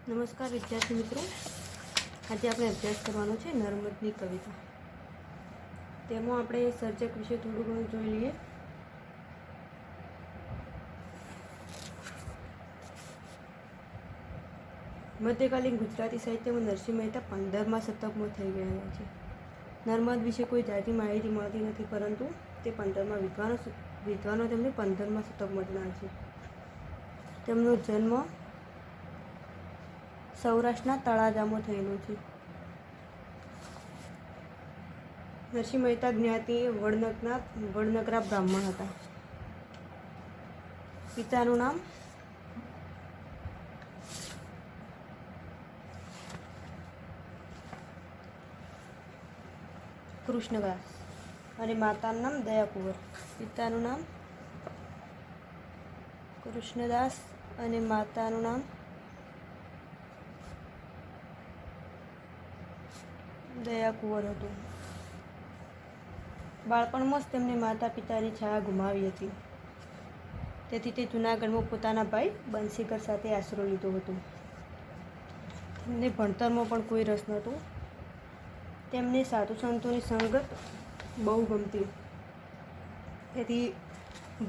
નમસ્કાર વિદ્યાર્થી મિત્રો, આજે આપણે અભ્યાસ કરવાનો છે નર્મદની કવિતા. તેમાં આપણે સર્જક વિશે થોડું ઘણું જોઈ લઈએ. મધ્યકાલીન ગુજરાતી સાહિત્યમાં નરસિંહ મહેતા 15મા શતકમાં થઈ ગયા છે. નર્મદ વિશે કોઈ જાતિ માહિતી મળતી નથી, પરંતુ તે 15મા વિદ્વાનો તેમને 15મા શતકમાં જણાવે છે. તેમનો જન્મ સૌરાષ્ટ્રના તળાજામાં થયેલો છે. નરસિંહ મહેતા જ્ઞાતિ વડનગરા બ્રાહ્મણ હતા. પિતાનું નામ કૃષ્ણદાસ અને માતાનું નામ દયાકુંવર. પિતાનું નામ કૃષ્ણદાસ અને માતાનું નામ દયાકુંવર હતું. બાળપણમાં જ તેમને માતા પિતાની છાયા ગુમાવી હતી. તેથી તે જૂનાગઢમાં પોતાના ભાઈ બંસીકર સાથે આશરો લીધો હતો. તેમને ભણતરમાં પણ કોઈ રસ નહોતો. તેમને સાધુ સંતોની સંગત બહુ ગમતી. તેથી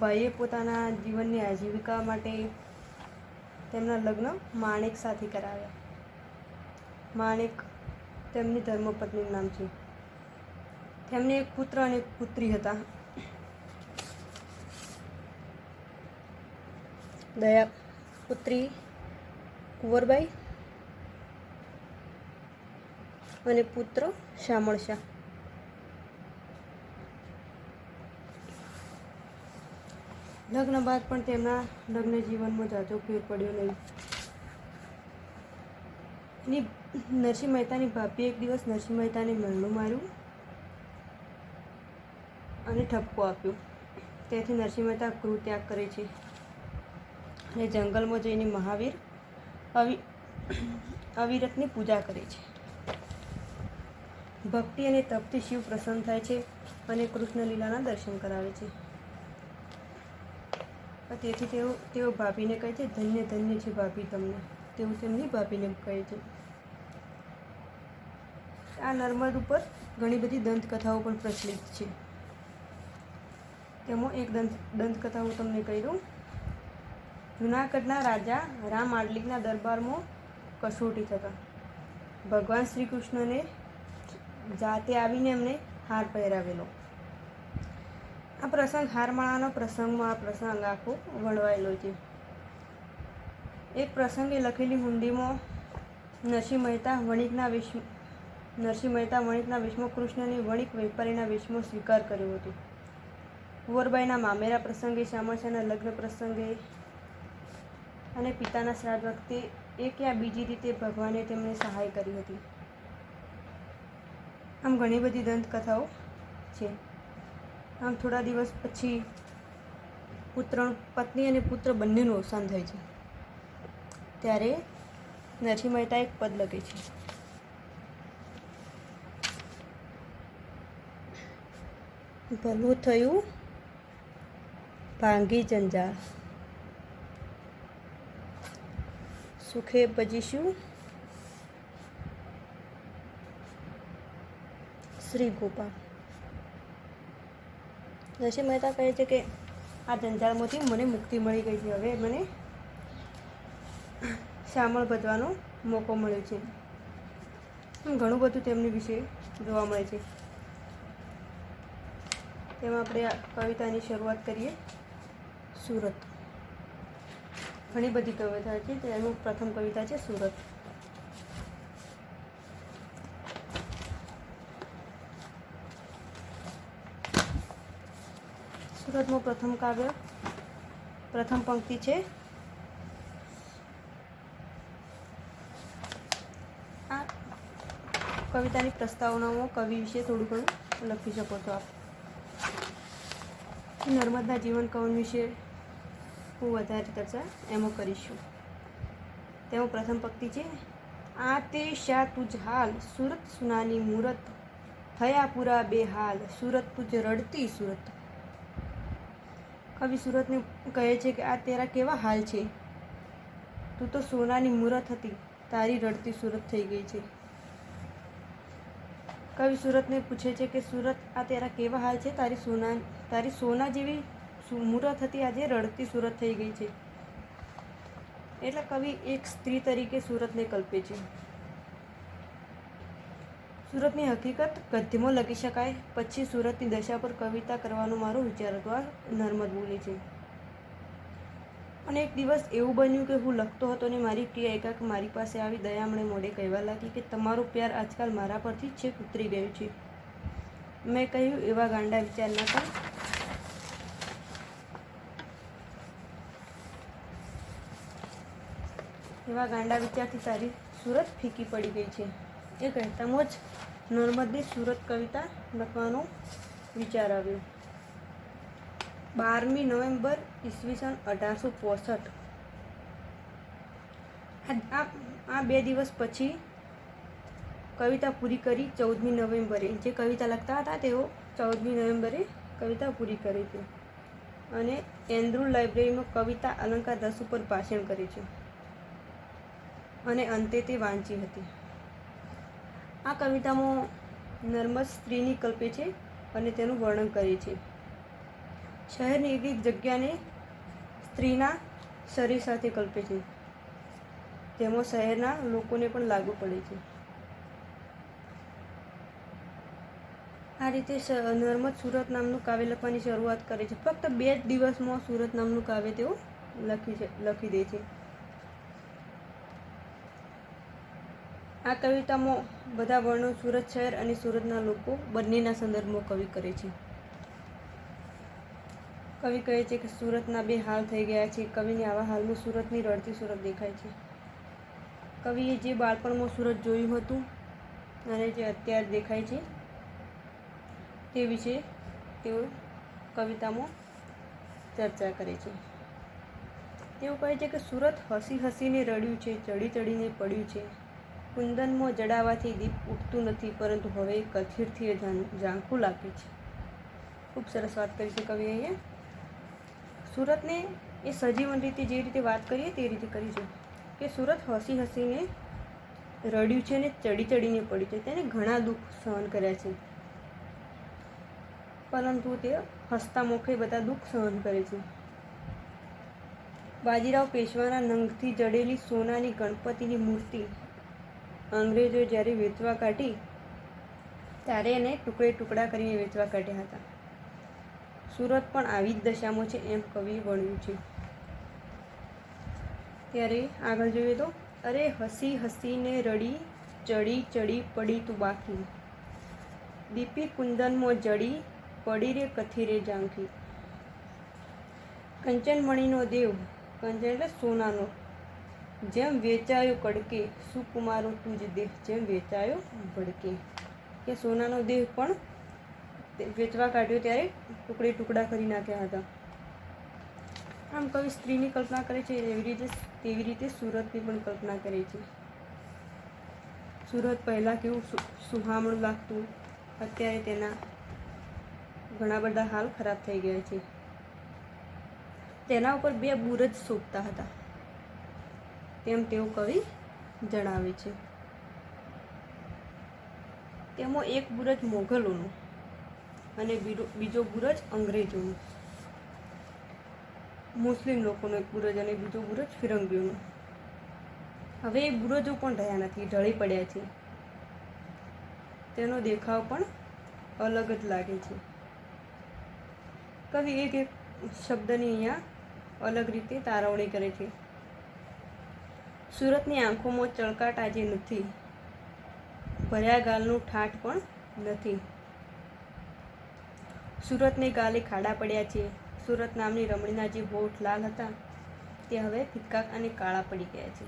ભાઈએ પોતાના જીવનની આજીવિકા માટે તેમના લગ્ન માણેક સાથે કરાવ્યા. માણેક તેમની ધર્મપત્નીનું નામ છે. તેમને એક પુત્ર અને એક પુત્રી હતા. પુત્રી કુંવરબાઈ અને પુત્ર શામળશા. લગ્ન બાદ પણ તેમના લગ્ન જીવનમાં ઝાઝો ફેર પડ્યો નહીં. નરસિંહ મહેતાની ભાભીએ એક દિવસ નરસિંહ મહેતાને મરણું માર્યું અને ઠપકો આપ્યો. તેથી નરસિંહ મહેતા ગૃહ ત્યાગ કરે છે અને જંગલમાં જઈને મહાવીર અવિરતની પૂજા કરે છે. ભક્તિ અને તપથી શિવ પ્રસન્ન થાય છે અને કૃષ્ણ લીલાના દર્શન કરાવે છે. તેથી તેઓ ભાભીને કહે છે, ધન્ય ધન્ય છે ભાભી તમને. તેવું તેમની ભાભીને કહે છે. આ નર્મદ ઉપર ઘણી બધી દંતકથાઓ પણ પ્રચલિત છે. તેમાં એક દંતકથા હું તમને કહી દઉં. જૂનાગઢના રાજા રામ આડલિકના દરબારમાં કસોટી થતા ભગવાન શ્રી કૃષ્ણને જાતે આવીને એમને હાર પહેરાવેલો. આ પ્રસંગ હારમાળાનો પ્રસંગમાં આ પ્રસંગ આખો વણવાયેલો છે. એક પ્રસંગે લખેલી હુંડીમાં નરસિંહ મહેતા વણિકના વેશમાં કૃષ્ણની વણિક વેપારીના વેશમાં સ્વીકાર કર્યો હતો. કુંવરબાઈના મામેરા પ્રસંગે, શામળશાના લગ્ન પ્રસંગે અને પિતાના શ્રાદ્ધ વખતે એક યા બીજી રીતે ભગવાને તેમને સહાય કરી હતી. આમ ઘણી બધી દંતકથાઓ છે. આમ થોડા દિવસ પછી પત્ની અને પુત્ર બંનેનું અવસાન થાય છે. ત્યારે નરસિંહ મહેતા એક પદ લખે છે. ભલું થયું ભાંગી જંજાળ, સુખે ભજીશું શ્રી ગોપાલ. નરસિંહ મહેતા કહે છે કે આ જંજાળમાંથી મને મુક્તિ મળી ગઈ છે. હવે મને શામળ ભજવાનો મોકો મળ્યો છે. ઘણું બધું તેમની વિશે જોવા મળે છે. તેમાં આપણે આ કવિતાની શરૂઆત કરીએ. સુરત. ઘણી બધી કવિતા છે. તેનું પ્રથમ કવિતા છે સુરત. સુરતનું પ્રથમ પંક્તિ છે. આ કવિતાની પ્રસ્તાવનામાં કવિ વિશે થોડું ઘણું લખી શકો છો આપ. નર્મદના જીવન કવન વિશે હું વધારે ચર્ચા એમાં કરીશું. તેમાં પ્રથમ પંક્તિ છે. આ તે શા તુજ હાલ, સુરત સુનાની મૂરત, થયા પૂરા બેહાલ, સુરત તુજ રડતી સુરત. કવિ સુરતને કહે છે કે આ તેરા કેવા હાલ છે. તું તો સોનાની મૂરત હતી, તારી રડતી સુરત થઈ ગઈ છે. કવિ સુરતને પૂછે છે કે સુરત, આ તેરા કેવા હાલ છે? તારી સોના જેવી મૂરત હતી, આજે રડતી સુરત થઈ ગઈ છે. એટલે કવિ એક સ્ત્રી તરીકે સુરતને કલ્પે છે. સુરતની હકીકત ગદ્યમાં લખી શકાય. પછી સુરતની દશા પર કવિતા કરવાનો મારો વિચાર હતો. આ નર્મદ બોલે છે. અને એક દિવસ એવું બન્યું કે હું લખતો હતો ને મારી પ્રિય એકાક મારી પાસે આવી દયામણે મોઢે કહેવા લાગી કે તમારો પ્યાર આજકાલ મારા પરથી છેક ઉતરી ગયું છે. મેં કહ્યું, એવા ગાંડા વિચાર ના કર. એવા ગાંડા વિચારથી તારી સુરત ફીકી પડી ગઈ છે. એ કહેતામાં જ નર્મદની સુરત કવિતા લખવાનો વિચાર આવ્યો. 12મી નવેમ્બર ઈસવીસન 1865. આ 2 દિવસ પછી કવિતા પૂરી કરી. 14મી નવેમ્બરે જે કવિતા લખતા હતા તેઓ 14મી નવેમ્બરે કવિતા પૂરી કરી છે અને એન્ડ્રુ લાઇબ્રેરીમાં કવિતા અલંકાર 10 ઉપર ભાષણ કરે છે અને અંતે તે વાંચી હતી. આ કવિતામાં નર્મદ સ્ત્રીની કલ્પે છે અને તેનું વર્ણન કરે છે. શહેરની એક જગ્યાને સ્ત્રીના શરીર સાથે કલ્પે છે, તેમાં શહેરના લોકોને પણ લાગુ પડે છે. આ રીતે નર્મદ સુરત નામનું કાવ્ય લખવાની શરૂઆત કરે છે. ફક્ત 2 જ દિવસમાં સુરત નામનું કાવ્ય તેઓ લખી દે છે. આ કવિતામાં બધા વર્ણનો સુરત શહેર અને સુરતના લોકો બંનેના સંદર્ભમાં કવિ કરે છે. કવિ કહે છે કે સુરતના 2 હાલ થઈ ગયા છે. કવિને આવા હાલમાં સુરતની રડતી સુરત દેખાય છે. કવિએ જે બાળપણમાં સુરત જોયું હતું અને જે અત્યારે દેખાય છે તે વિશે તેઓ કવિતામાં ચર્ચા કરે છે. તેઓ કહે છે કે સુરત હસી હસીને રડ્યું છે, ચડી ચડીને પડ્યું છે. કુંદનમાં જડાવાથી દીપ ઉઠતું નથી, પરંતુ હવે કથિરથી ઝાંખું લાગે છે. ખૂબ સરસ વાત કરી છે કવિએ અહીંયા. સુરતને એ સજીવન રીતે જે રીતે વાત કરીએ તે રીતે કરી છે કે સુરત હસી હસીને રડ્યું છે અને ચડી ચડીને પડ્યું છે. તેને ઘણા દુઃખ સહન કર્યા છે, પરંતુ તે હસતા મુખે બધા દુઃખ સહન કરે છે. બાજીરાવ પેશવાના નંગથી જડેલી સોનાની ગણપતિની મૂર્તિ અંગ્રેજોએ જ્યારે વેચવા કાઢી ત્યારે એને ટુકડે ટુકડા કરીને વેચવા કાઢ્યા હતા. સુરત પણ આવી જ દશામાં છે એમ કવિએ વર્ણવ્યું છે. ત્યારે આગળ જોઈએ તો, અરે હસી હસીને રડી, ચડી ચડી પડી તું બાકી, દીપી કુંદનમાં જડી, પડી રે કથિરે ઝાંખી. કંચનમણીનો દેવ, કંચન એટલે સોનાનો, જેમ વેચાયો કડકે, સુકુમારો તુજ દેહ, જેમ વેચાયો ભડકે. કે સોનાનો દેહ પણ વેચવા કાઢ્યો ત્યારે ટુકડે ટુકડા કરી નાખ્યા હતા. આમ કવિ સ્ત્રીની કલ્પના કરે છે તેવી રીતે સુરતની પણ કલ્પના કરે છે. સુરત પહેલાં કેવું સુહામણું લાગતું, અત્યારે તેના ઘણા બધા હાલ ખરાબ થઈ ગયા છે. તેના ઉપર 2 બુરજ શોભતા હતા તેમ તેઓ કવિ જણાવે છે. તેમાં એક બુરજ મોગલોનું અને બીજો બુરજ અંગ્રેજોનું, મુસ્લિમ લોકોનો એક બુરજ અને બીજો બુરજ ફિરંગીઓનો. હવે એ બુરજો પણ રહ્યા નથી, ઢળી પડ્યા છે. તેનો દેખાવ પણ અલગ જ લાગે છે. કવિ એક શબ્દની અહીંયા અલગ રીતે તારવણી કરે છે. સુરતની આંખોમાં ચળકાટ આજે નથી, ભર્યા ગાલનું ઠાઠ પણ નથી. સુરતને ગાલે ખાડા પડ્યા છે. સુરત નામની રમણીના જે હોઠ લાલ હતા તે હવે ફિક્કા અને કાળા પડી ગયા છે.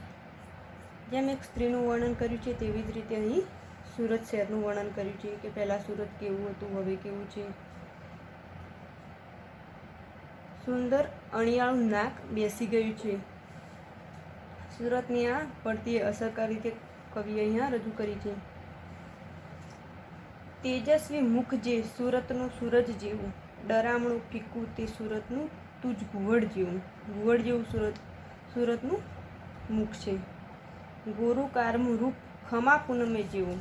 જેમ એક સ્ત્રીનું વર્ણન કર્યું છે તેવી જ રીતે અહીં સુરત શહેરનું વર્ણન કર્યું છે કે પહેલાં સુરત કેવું હતું, હવે કેવું છે. સુંદર અણિયાળું નાક બેસી ગયું છે. સુરતની આ પડતી અસરકારી રીતે કવિએ અહીંયા રજૂ કરી છે. તેજસ્વી મુખ જે સુરતનું સૂરજ જેવું, ડરામણું ફીકું તે સુરતનું તુજ ઘુવડ જેવું. ઘુવડ જેવું સુરતનું મુખ છે. ગોરુ કારમું રૂપ ખમા પૂનમે જેવું,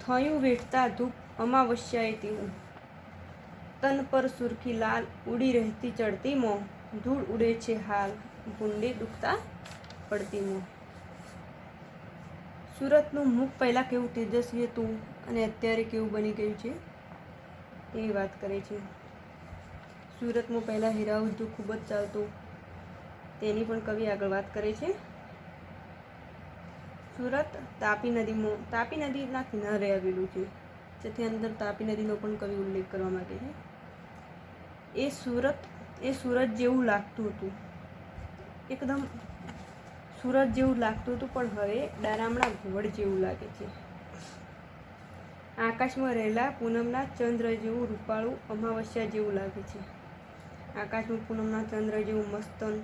થયું વેઠતા ધૂપ અમાવસ્યાએ તેવું, તન પર સુરખી લાલ ઉડી રહેતી ચડતી મોં, ધૂળ ઉડે છે હાલ ભૂંડે દુખતા પડતી મોં. સુરતનું મુખ પહેલાં કેવું તેજસ્વી હતું અને અત્યારે કેવું બની ગયું છે એ વાત કરે છે. સુરતમાં પહેલાં હીરા ઉદ્યોગ ખૂબ જ ચાલતો, તેની પણ કવિ આગળ વાત કરે છે. સુરત તાપી નદીના કિનારે આવેલું છે, જેથી અંદર તાપી નદીનો પણ કવિ ઉલ્લેખ કરવા માંગે છે. એ સુરત જેવું લાગતું હતું, એકદમ સુરત જેવું લાગતું હતું, પણ હવે ડારામણા ઘુવડ જેવું લાગે છે. આકાશમાં રહેલા પૂનમના ચંદ્ર જેવું રૂપાળું અમાવસ્યા જેવું લાગે છે. આકાશમાં પૂનમના ચંદ્ર જેવું મસ્તન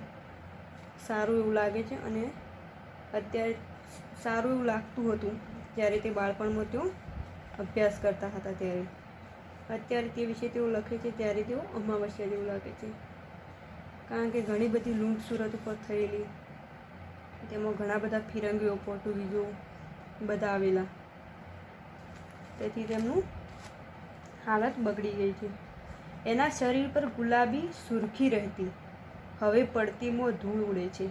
સારું એવું લાગે છે. અને અત્યારે સારું એવું લાગતું હતું જ્યારે તે બાળપણમાં તેઓ અભ્યાસ કરતા હતા ત્યારે. અત્યારે તે વિશે તેઓ લખે છે ત્યારે તેઓ અમાવસ્યા જેવું લાગે છે, કારણ કે ઘણી બધી લૂંટ સુરત ઉપર થયેલી, તેમાં ઘણા બધા ફિરંગીઓ પોર્ટુગીઝો બધા આવેલા, તેથી તેમનું હાલત બગડી ગઈ છે. એના શરીર પર ગુલાબી સુરખી રહેતી, હવે પડતીમાં ધૂળ ઉડે છે.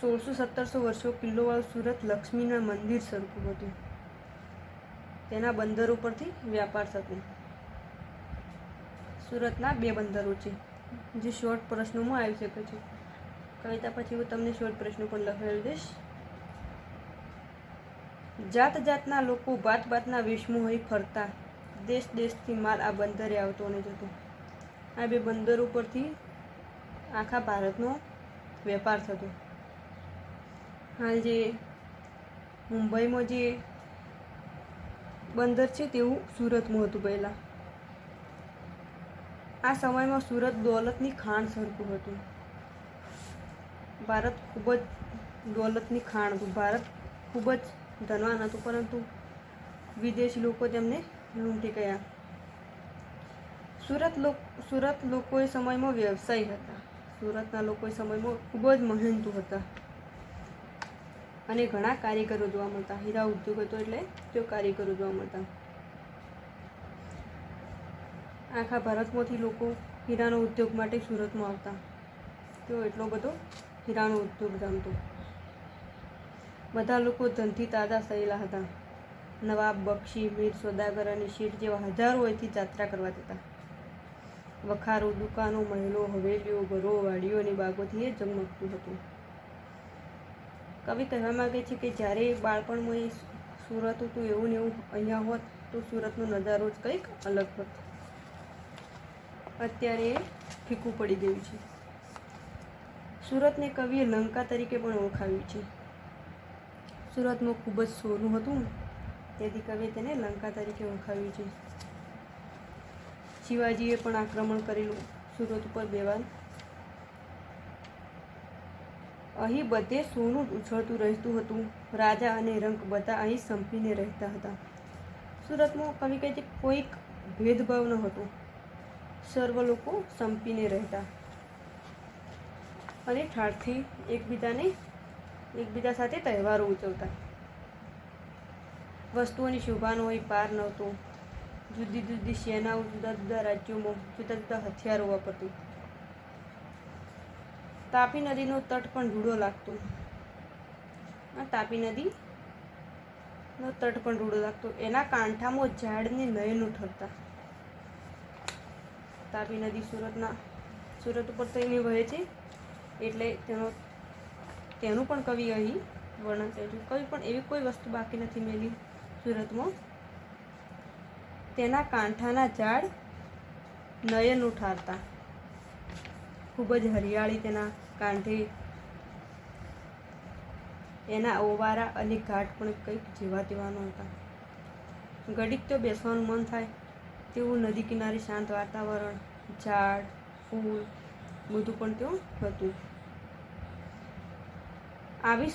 1600-1700 વર્ષો કિલ્લોવાળું સુરત લક્ષ્મીના મંદિર સરખું હતું. તેના બંદરો પરથી વ્યાપાર થતો. સુરતના 2 બંદરો છે જે શોર્ટ પ્રશ્નોમાં આવી શકે છે. કવિતા પછી હું તમને શોર્ટ પ્રશ્નો પણ લખાવી દઈશ. જાત જાતના લોકો ભાત ભાતના વેશમાં અહીં ફરતા, દેશ દેશથી માલ આ બંદરે આવતો અને જતો. આ 2 બંદરો પરથી આખા ભારતનો વેપાર થતો. હાલ જે મુંબઈમાં જે બંદર છે તેવું સુરતમાં હતું પહેલાં. આ સમયમાં સુરત દોલતની ખાણ સરખું હતું. ભારત ખૂબ જ દોલતની ખાણ હતું. ભારત ખૂબ જ ધનવાન હતું, પરંતુ વિદેશી લોકો તેમને લૂંટી ગયા. સુરત લોકોએ સમયમાં વ્યવસાયી હતા. સુરતના લોકોએ સમયમાં ખૂબ જ મહેનતુ હતા અને ઘણા કારીગરો જોવા મળતા. હીરા ઉદ્યોગ હતો એટલે તેઓ કારીગરો જોવા મળતા. આખા ભારતમાંથી લોકો હીરાનો ઉદ્યોગ માટે સુરતમાં આવતા. તેઓ એટલો બધો હીરાનો ઉદ્યોગ જામતો. બધા લોકો ધનથી તાજા થયેલા હતા. નવાબ, બક્ષી, મીર સોદાગર અને શેઠ જેવા હજારો અહીંથી યાત્રા કરવા જતા. વખારો, દુકાનો, મહેલો, હવેલીઓ, ઘરો, વાડીઓ અને બાગોથી એ ઝગમગતું હતું. કવિ કહેવા માગે છે કે જ્યારે બાળપણમાં એ સુરત હતું એવું ને એવું અહીંયા હોત તો સુરતનો નજારો જ કંઈક અલગ હોત. અત્યારે એ ફીકું પડી ગયું છે. સુરતને કવિએ લંકા તરીકે પણ ઓળખાવ્યું છે. સુરતમાં ખૂબ જ સોનું હતું, તેથી કવિએ તેને લંકા તરીકે ઓળખાવ્યું છે. શિવાજીએ પણ આક્રમણ કરેલું સુરત ઉપર 2 વાર. અહીં બધે સોનું ઉછળતું રહેતું હતું. રાજા અને રંક બધા અહીં સંપીને રહેતા હતા. સુરતમાં કવિ કહે છે કોઈક ભેદભાવ ન હતો. સર્વ લોકો સંપીને રહેતા અને ઠાઠથી એકબીજા સાથે તહેવારો ઉજવતા. વસ્તુઓની શોભાનો અહીં પાર નહોતો. જુદી જુદી સેનાઓ જુદા જુદા રાજ્યોમાં જુદા જુદા હથિયારો વાપરતી. તાપી નદીનો તટ પણ રૂડો લાગતો. તાપી નદીનો તટ પણ રૂડો લાગતો. એના કાંઠામાં ઝાડને નયનો ઠરતા. તાપી નદી સુરત ઉપર થઈને વહે છે, એટલે તેનું પણ કવિ અહીં વર્ણન કરે છે. કવિ પણ એવી કોઈ વસ્તુ બાકી નથી મેલી સુરતમાં. તેના કાંઠાના ઝાડ નયનો ઠારતા. ખૂબ જ હરિયાળી તેના કાંઠે. એના ઓવારા અને ઘાટ પણ કંઈક જેવા તેવા નહોતા. ઘડીક તો બેસવાનું મન થાય તેવું નદી કિનારે શાંત વાતાવરણ, ઝાડ, ફૂલ બધું પણ તેવું હતું. આવી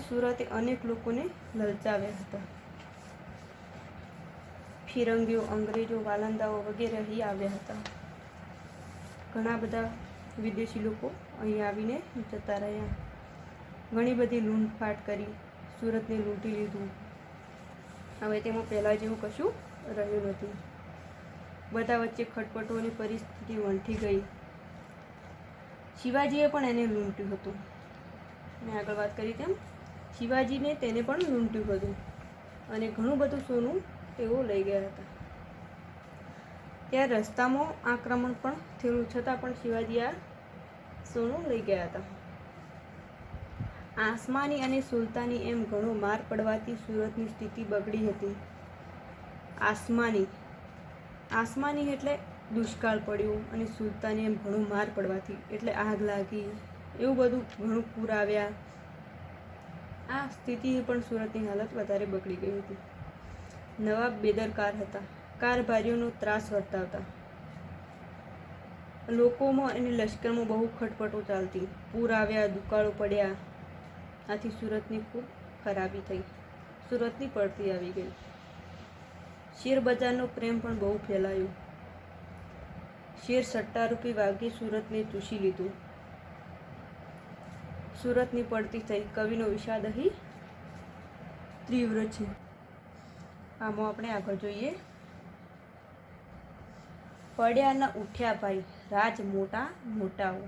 સુરતે અનેક લોકોને લલચાવ્યા હતા. ફિરંગીઓ, અંગ્રેજો, વાલંદાઓ વગેરે અહીં આવ્યા હતા. ઘણા બધા વિદેશી લોકો અહીં આવીને જતા રહ્યા. ઘણી બધી લૂંટફાટ કરી, સુરતને લૂંટી લીધું. હવે તેમાં પહેલાં જેવું કશું રહ્યું નથી. બધા વચ્ચે ખટપટોની પરિસ્થિતિ વંઠી ગઈ. શિવાજીએ પણ એને લૂંટ્યું હતું. મેં આગળ વાત કરી તેમ શિવાજીને તેને પણ લૂંટ્યું હતું અને ઘણું બધું સોનું તેઓ લઈ ગયા હતા. ત્યાં રસ્તામાં આક્રમણ પણ થયેલું, છતાં પણ શિવાજી આ સોનું લઈ ગયા હતા. આસમાની અને સુલતાની એમ ઘણો માર પડવાથી સુરતની સ્થિતિ બગડી હતી. આસમાની એટલે દુષ્કાળ પડ્યો અને સુલતાની એમ ઘણું માર પડવાથી એટલે આગ લાગી, એવું બધું ઘણું પૂર આવ્યા. આ સ્થિતિએ પણ સુરતની હાલત વધારે બગડી ગઈ હતી. નવાબ બેદરકાર હતા, કારભારીઓનો ત્રાસ વર્તાવતા. લોકોમાં અને લશ્કરમાં બહુ ખટપટો ચાલતી. પૂર આવ્યા, દુકાળો પડ્યા. આથી સુરતની ખૂબ ખરાબી થઈ. સુરતની પડતી આવી ગઈ. શેર બજારનો પ્રેમ પણ બહુ ફેલાયો. શેર સટ્ટારૂપી વાગ્યે સુરતને ચૂસી લીધું. સુરતની પડતી થઈ. કવિનો વિષાદ અહીં તીવ્ર છે. આમાં આપણે આગળ જોઈએ. પડ્યા ન ઉઠ્યા ભાઈ, રાજ મોટા મોટાઓ.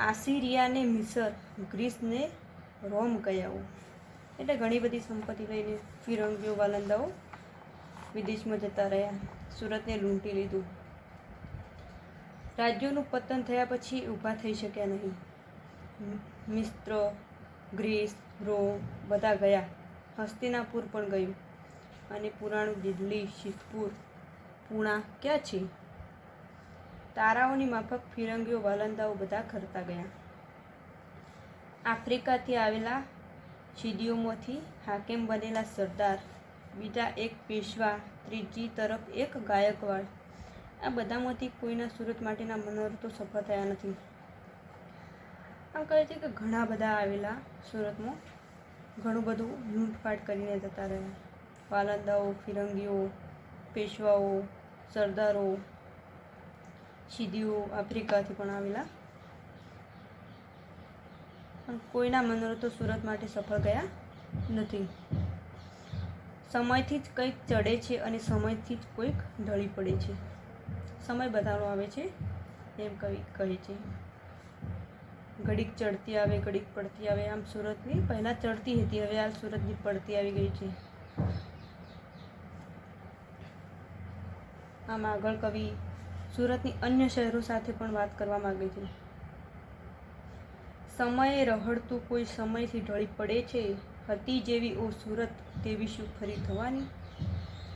આસિરિયાને મિસર, ગ્રીસને રોમ ગયાઓ. એટલે ઘણી બધી સંપત્તિ લઈને ફિરંગીઓ વાલંદાઓ વિદેશમાં જતા રહ્યા. સુરતને લૂંટી લીધું. રાજ્યોનું પતન થયા પછી ઊભા થઈ શક્યા નહીં. મિસ્ર, ગ્રીસ, રોમ બધા ગયા. હસ્તિનાપુર પણ ગયું. અને પુરાણું દિલ્હી, સિદ્ધપુર, પૂણા ક્યાં છે? તારાઓની માફક ફિરંગીઓ વાલંદાઓ બધા ખરતા ગયા. આફ્રિકાથી આવેલા સિદ્દીઓમાંથી હાકેમ બનેલા સરદાર, બીજા એક પેશવા, ત્રીજી તરફ એક ગાયકવાડ, આ બધામાંથી કોઈના સુરત માટેના મનોરથો સફળ થયા નથી. આમ કહે છે કે ઘણા બધા આવેલા સુરતમાં, ઘણું બધું લૂંટફાટ કરીને જતા રહ્યા. વાલંદાઓ, ફિરંગીઓ, પેશવાઓ, સરદારો, સિદ્દીઓ આફ્રિકાથી પણ આવેલા, પણ કોઈના મનોરથો સુરત માટે સફળ ગયા નથી. સમયથી જ કંઈક ચડે છે અને સમયથી જ કોઈક ઢળી પડે છે. સમય બધાનો આવે છે એમ કવિ કહે છે. ઘડીક ચડતી આવે, ઘડીક પડતી આવે. આમ સુરતની પહેલાં ચડતી હતી, હવે આ સુરતની પડતી આવી ગઈ છે. આમ આગળ કવિ સુરતની અન્ય શહેરો સાથે પણ વાત કરવા માગે છે. સમયે રખડતું કોઈ સમયથી ઢળી પડે છે. હતી જેવી ઓ સુરત, તેવી શું ફરી થવાની?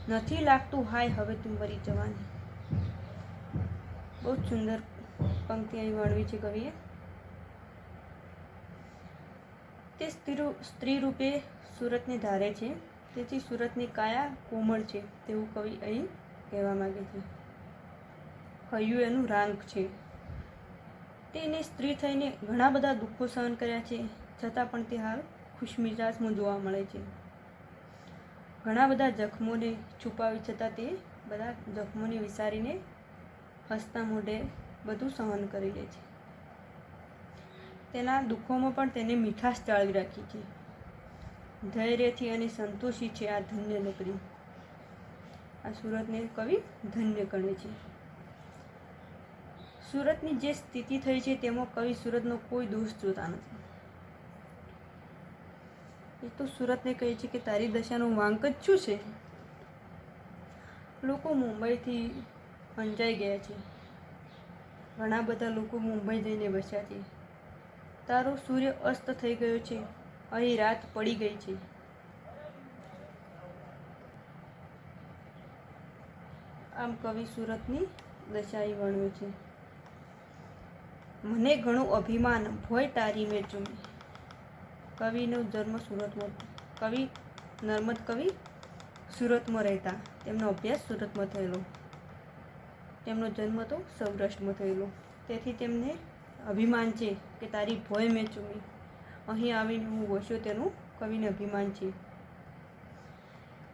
નથી લાગતું હાય હવે તું મરી જવાની. બહુ જ સુંદર પંક્તિ અહીં વર્ણવી છે કવિએ. તે સ્ત્રી રૂપે સુરતને ધારે છે, તેથી સુરતની કાયા કોમળ છે તેવું કવિ અહીં કહેવા માગે છે. હૈયું એનું રાંક છે. તેને સ્ત્રી થઈને ઘણા બધા દુઃખો સહન કર્યા છે, છતાં પણ તે હાલ ખુશમિજાજમાં જોવા મળે છે. ઘણા બધા જખમોને છુપાવી છતાં તે બધા જખમોને વિસારીને હસતા મોઢે બધું સહન કરી લે છે. તેના દુઃખોમાં પણ તેને મીઠાશ જાળવી રાખી છે. ધૈર્યથી અને સંતોષી છે આ ધન્ય નગરી. આ સુરતને કવિ ધન્ય ગણે છે. સુરતની જે સ્થિતિ થઈ છે તેમાં કવિ સુરતનો કોઈ દોષ જોતા નથી. એ તો સુરતને કહે છે કે તારી દશાનો વાંક જ શું છે? લોકો મુંબઈથી અંજાઈ ગયા છે. ઘણા બધા લોકો મુંબઈ જઈને વસ્યા છે. તારો સૂર્ય અસ્ત થઈ ગયો છે, અહીં રાત પડી ગઈ છે. આમ કવિ સુરતની દશાઈ વર્ણવે છે. મને ઘણું અભિમાન ભોય તારી મેં ચૂમી. કવિનો જન્મ સુરતમાં, કવિ નર્મદ કવિ સુરતમાં રહેતા. તેમનો અભ્યાસ સુરતમાં થયેલો. તેમનો જન્મ તો સૌરાષ્ટ્રમાં થયેલો. તેથી તેમને અભિમાન છે કે તારી ભોય મેં ચૂમી. અહીં આવીને હું વસ્યો તેનું કવિને અભિમાન છે.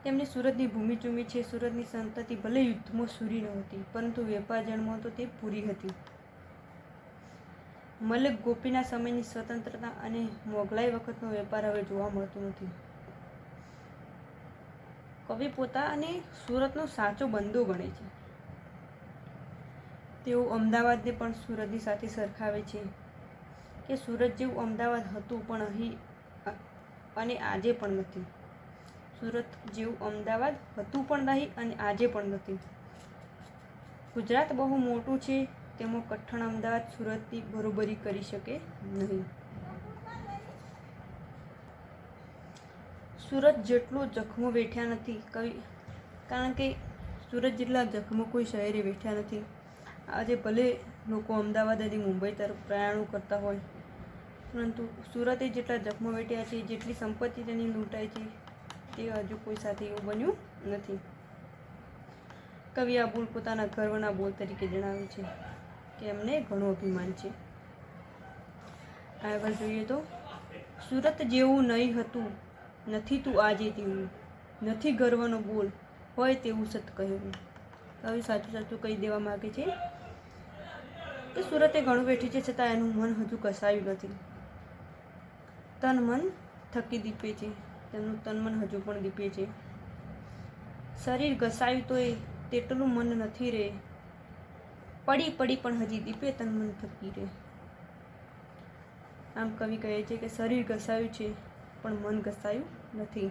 તેમણે સુરતની ભૂમિ ચૂમી છે. સુરતની સંતતિ ભલે યુદ્ધમાં સૂરી નહોતી, પરંતુ વેપાર જણમાં તો તે પૂરી હતી. મલિક ગોપીના સમયની સ્વતંત્રતા અને મોગલાઈ વખતનો વેપાર હવે જોવા મળતો નથી. કવિ પોતાને સુરતનો સાચો બંદો ગણે છે. તેઓ અમદાવાદને પણ સુરતની સાથે સરખાવે છે કે સુરત જેવું અમદાવાદ હતું પણ અહીં અને આજે પણ નથી. સુરત જેવું અમદાવાદ હતું પણ નહીં અને આજે પણ નથી. ગુજરાત બહુ મોટું છે, તેમાં કઠણ અમદાવાદ સુરતની બરોબરી કરી શકે નહીં. સુરત જેટલો જખમો વેઠ્યા નથી કવિ, કારણ કે સુરત જેટલા જખમો કોઈ શહેરે વેઠ્યા નથી. આજે ભલે લોકો અમદાવાદ અને મુંબઈ તરફ પ્રયાણો કરતા હોય, પરંતુ સુરતે જેટલા જખમો વેઠ્યા છે, જેટલી સંપત્તિ તેની લૂંટાઈ છે, તે હજુ કોઈ સાથે એવું બન્યું નથી. કવિ આ બોલ પોતાના ગર્વના બોલ તરીકે જણાવે છે કે એમને ઘણું અભિમાન છે. આગળ જોઈએ તો, સુરત જેવું નહીં હતું, નથી તું આજે તેવું, નથી ગર્વનો બોલ, હોય તેવું સત કહેવું. કવિ સાચું સાચું કહી દેવા માગે છે કે સુરતે ઘણું વેઠ્યું છે, છતાં એનું મન હજુ કસાયું નથી. તન મન થકી દીપે છે, તેમનું તન મન હજુ પણ દીપે છે. શરીર ઘસાયું તોય તેટલું મન નથી રે, પડી પડી પણ હજી દીપે તન મન થકી રે. આમ કવિ કહે છે કે શરીર ઘસાયું છે પણ મન ઘસાયું નથી,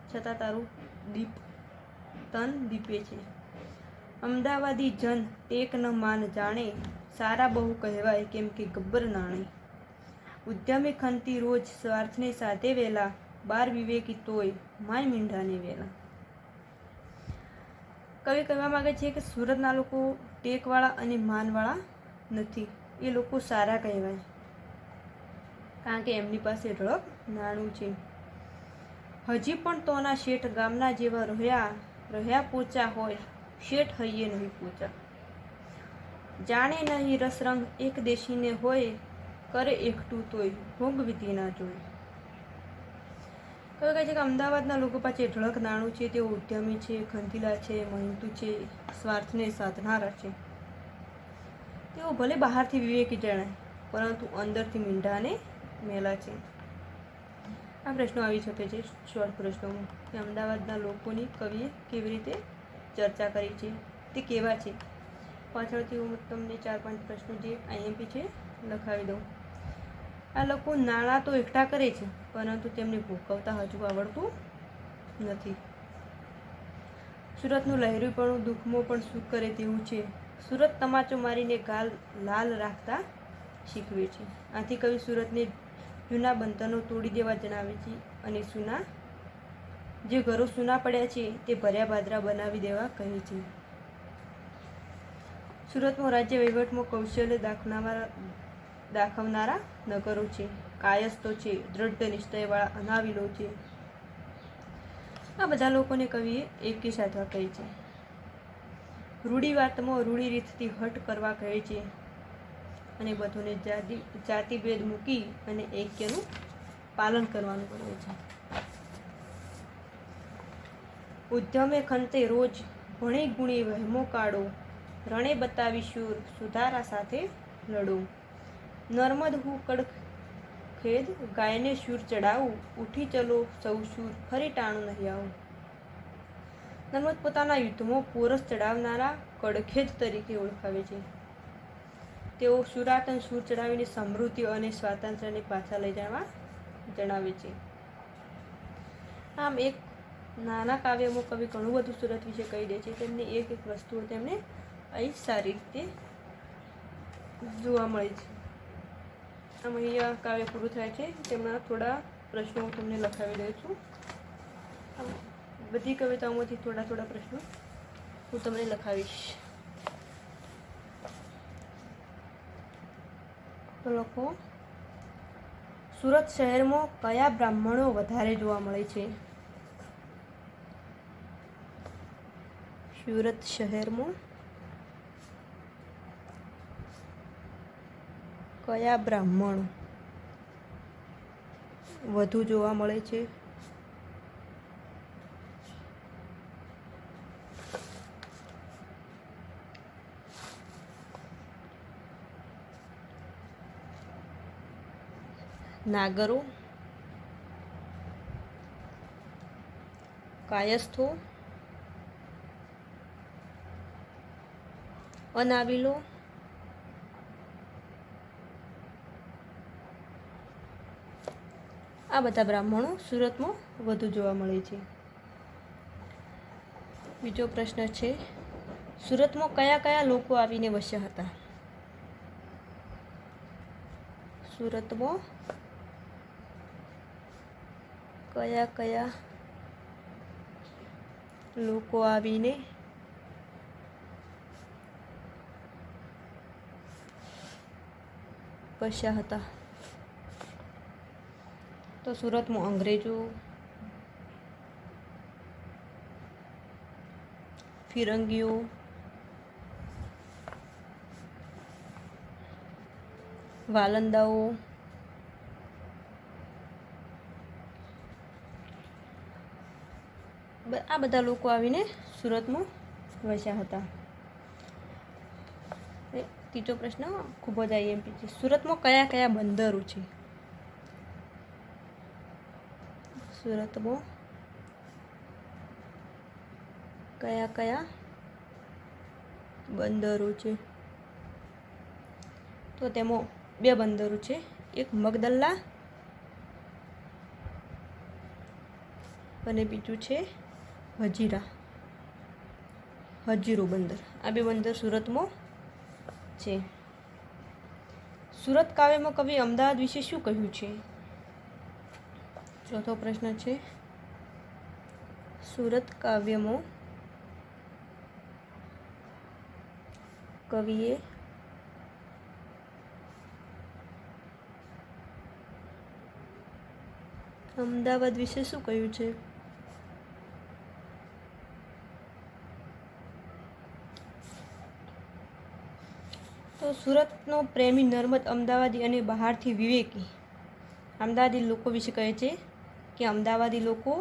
છતાં તારું દીપ તન દીપે છે. અમદાવાદી જન ટેક ન માન જાણે, સારા બહુ કહેવાય કેમ કે ગબ્બર નાણે. ઉદ્યમી ખંતી રોજ સ્વાર્થને સાધે વેલા, બાર વિવેકી તોય માય મીંઢાને વેલા. કવિ કહેવા માંગે છે કે સુરતના લોકો ટેકવાળા અને માનવાળા નથી, એ લોકો સારા કહેવાય, કારણ કે એમની પાસે રળક નાણું છે. હજી પણ તોના શેઠ ગામના જેવા રહ્યા પોચા હોય, શેઠ હૈયે નહીં પોચા. જાણે નહીં રસરંગ એક દેશીને હોય, કરે એકઠું તોય ભોગ વિધિ ના જોય. કવિ કહે છે કે અમદાવાદના લોકો પાસે ઢળક નાણું છે, તેઓ ઉદ્યમી છે, ખંતીલા છે, મહેનતુ છે, સ્વાર્થને સાધનારા છે. તેઓ ભલે બહારથી વિવેકી જણાય, પરંતુ અંદરથી મીંઢાને મેલા છે. આ પ્રશ્નો આવી શકે છે શોર્ટ પ્રશ્નોમાં કે અમદાવાદના લોકોની કવિએ કેવી રીતે ચર્ચા કરી છે, તે કેવા છે. પાછળથી હું તમને 4-5 પ્રશ્નો જે આઈએમપી છે લખાવી દઉં. આ લોકો નાણાં તો એકઠા કરે છે, પરંતુ તેમને ભોગવતા હજુ આવડતું નથી. સુરતનું લહેરીપણું દુઃખમાં પણ સુખ કરે તેવું છે. સુરત તમાચો મારીને ગાલ લાલ રાખતા શીખવે છે. આથી કવિ સુરતને જૂના બંધનો તોડી દેવા જણાવે છે અને જે ઘરો સૂના પડ્યા છે તે ભર્યા બાદરા બનાવી દેવા કહે છે. સુરતમાં રાજ્ય વહીવટમાં કૌશલ્ય દાખવનારા નગરો છે, કાયસ્તો છે, દ્રઢ નિશ્ચયવાળા અનાવિલો છે. આ બધા લોકોને કવિએ એકી સાધવા કહી છે. રૂઢિવાતમાં રૂઢિરીતથી હટ કરવા કહે છે અને બધોને જાતિભેદ મૂકી અને એક્યનું પાલન કરવાનું કહે છે. ઉદ્યમે ખંતે રોજ ભણી ગુણી વહેમો કાઢો, રણે બતાવી શૂર સુધારા સાથે લડો. નર્મદ હું કડખેદ ગાયને શૂર ચડાવું, ઉઠી ચલો સૌ શૂર ફરી ટાણું નહીં આવું. નર્મદ પોતાના યુદ્ધમાં પોરસ ચડાવનારા કડખેદ તરીકે ઓળખાવે છે. તેઓ સુરાતન સૂર ચડાવીને સમૃદ્ધિ અને સ્વાતંત્ર્યને પાછા લઈ જવા જણાવે છે. આમ એક નાના કાવ્યમાં કવિ ઘણું બધું સુરત વિશે કહી દે છે. તેમની એક એક વસ્તુઓ તેમને અહીં સારી રીતે જોવા મળે છે. આમ અહીંયા કાવ્ય પૂરું થાય છે. તેમના થોડા પ્રશ્નો હું તમને લખાવી દઉં છું. બધી કવિતાઓમાંથી થોડા પ્રશ્નો હું તમને લખાવીશ. તો લખો, સુરત શહેરમાં કયા બ્રાહ્મણો વધારે જોવા મળે છે? સુરત શહેરમાં કયા બ્રાહ્મણો વધુ જોવા મળે છે? નાગરો, કાયસ્થો, અનાવિલો, આ બધા બ્રાહ્મણો સુરતમાં વધુ જોવા મળે છે. બીજો પ્રશ્ન છે, સુરતમાં કયા કયા લોકો આવીને વસ્યા હતા? સુરતમાં કયા કયા લોકો આવીને વસ્યા હતા? તો સુરતમાં અંગ્રેજો, ફિરંગીઓ, વાલંદાઓ, આ બધા લોકો આવીને સુરતમાં વસ્યા હતા. ત્રીજો પ્રશ્ન ખૂબ જ આઈએમપી છે. સુરતમાં કયા કયા બંદરો છે? સુરતમાં કયા કયા બંદરો છે? તો તેમાં બે બંદરો છે, એક મગદલ્લા અને બીજું છે હજીરો બંદર. આ બે બંદર સુરતમાં છે. સુરત કાવ્યમાં કવિ અમદાવાદ વિશે શું કહ્યું છે? ચોથો પ્રશ્ન છે, સુરત કાવ્યમાં કવિએ અમદાવાદ વિશે શું કહ્યું છે? તો સુરતનો પ્રેમી નર્મદ અમદાવાદી અને બહારથી વિવેકી. અમદાવાદી લોકો વિશે કહે છે કે અમદાવાદી લોકો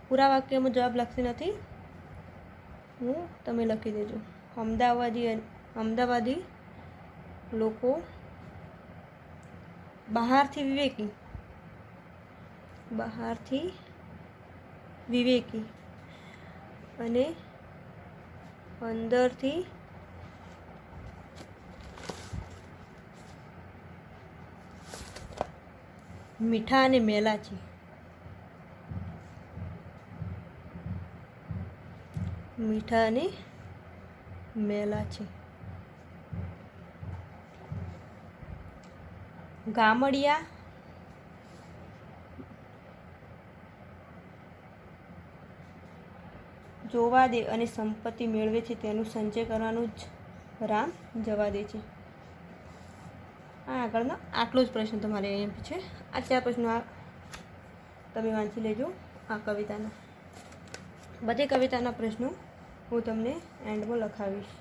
પૂરા વાક્યમાં જવાબ લખતી નથી, તમે લખી દેજો. અમદાવાદી લોકો બહારથી વિવેકી અને અંદરથી મીઠા અને મેલા છે. મીઠા અને મેલા છે. ગામડિયા જોવા દે અને સંપત્તિ મેળવે છે, તેનું સંચય કરવાનું જ રામ જવા દે છે. આ આગળનો આટલો જ પ્રશ્ન તમારે અહીંયા છે. આ 4 પ્રશ્નો તમે વાંચી લેજો. આ કવિતાના બધી કવિતાના પ્રશ્નો હું તમને એન્ડમાં લખાવીશ.